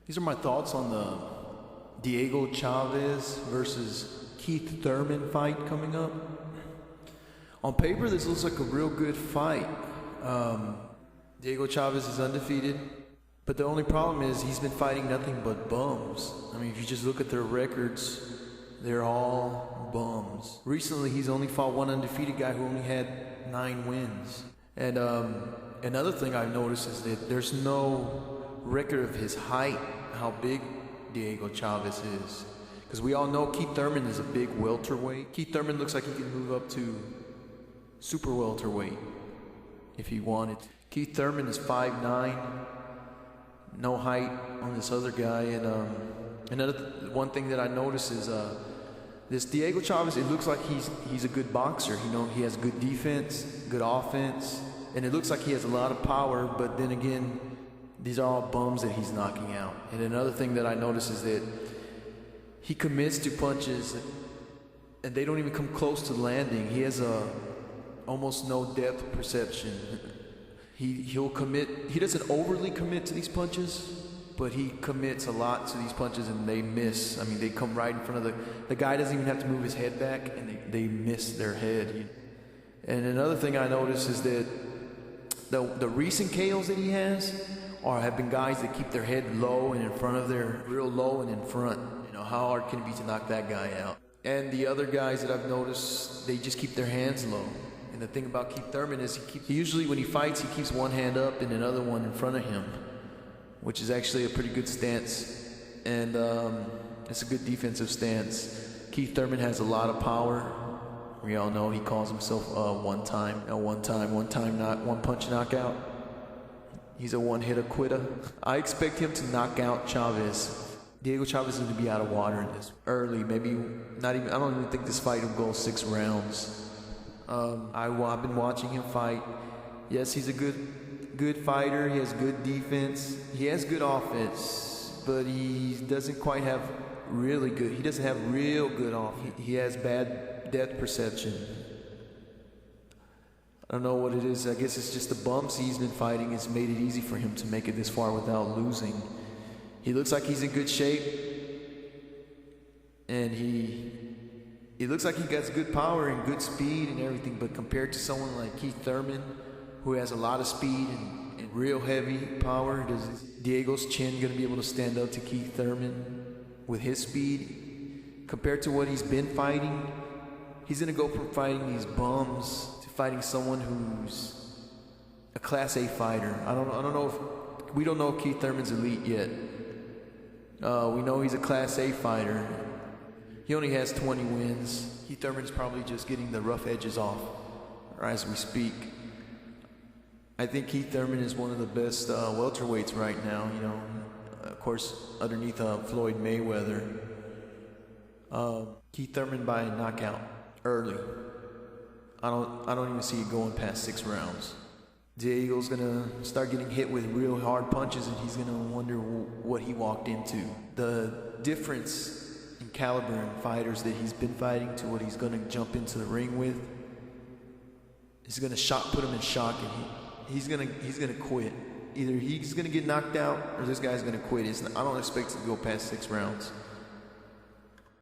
These are my thoughts on the Diego Chaves versus Keith Thurman fight coming up. On paper, this looks like a real good fight. Diego Chaves is undefeated, but the only problem is he's been fighting nothing but bums. I mean, if you just look at their records, they're all bums. Recently, he's only fought one undefeated guy who only had 9 wins. And another thing I've noticed is that there's no record of his height, how big Diego Chaves is. Because we all know Keith Thurman is a big welterweight. Keith Thurman looks like he can move up to super welterweight if he wanted. Keith Thurman is 5'9", no height on this other guy. And one thing that I noticed is this Diego Chaves, it looks like he's a good boxer. You know, he has good defense, good offense, and it looks like he has a lot of power, but then again, these are all bums that he's knocking out. And another thing that I notice is that he commits to punches and they don't even come close to landing. He has almost no depth perception. He'll commit, he doesn't overly commit to these punches, but he commits a lot to these punches and they miss. I mean, they come right in front of the guy doesn't even have to move his head back and they miss their head. And another thing I notice is that the recent KOs that he has have been guys that keep their head low and in front of their, real low and in front. You know, how hard can it be to knock that guy out? And the other guys that I've noticed, they just keep their hands low. And the thing about Keith Thurman is he usually when he fights, he keeps one hand up and another one in front of him, which is actually a pretty good stance. And it's a good defensive stance. Keith Thurman has a lot of power. We all know he calls himself one punch knockout. He's a one-hitter quitter. I expect him to knock out Chaves. Diego Chaves is going to be out of water in this early, maybe not even. I don't even think this fight will go 6 rounds. I've been watching him fight. Yes, he's a good fighter. He has good defense. He has good offense, but he doesn't quite have really good. He doesn't have real good offense. He has bad depth perception. I don't know what it is. I guess it's just the bumps he's been fighting has made it easy for him to make it this far without losing. He looks like he's in good shape, and he looks like he got good power and good speed and everything, but compared to someone like Keith Thurman, who has a lot of speed and real heavy power, is Diego's chin going to be able to stand up to Keith Thurman with his speed? Compared to what he's been fighting, he's going to go from fighting these bums to fighting someone who's a Class A fighter. We don't know if Keith Thurman's elite yet. We know he's a Class A fighter. He only has 20 wins. Keith Thurman's probably just getting the rough edges off as we speak. I think Keith Thurman is one of the best welterweights right now. You know, of course, underneath Floyd Mayweather. Keith Thurman by a knockout early. I don't even see it going past 6 rounds. Diego's gonna start getting hit with real hard punches, and he's gonna wonder what he walked into. The difference in caliber and fighters that he's been fighting to what he's gonna jump into the ring with is gonna put him in shock, and he's gonna quit. Either he's gonna get knocked out or this guy's gonna quit. I don't expect it to go past 6 rounds.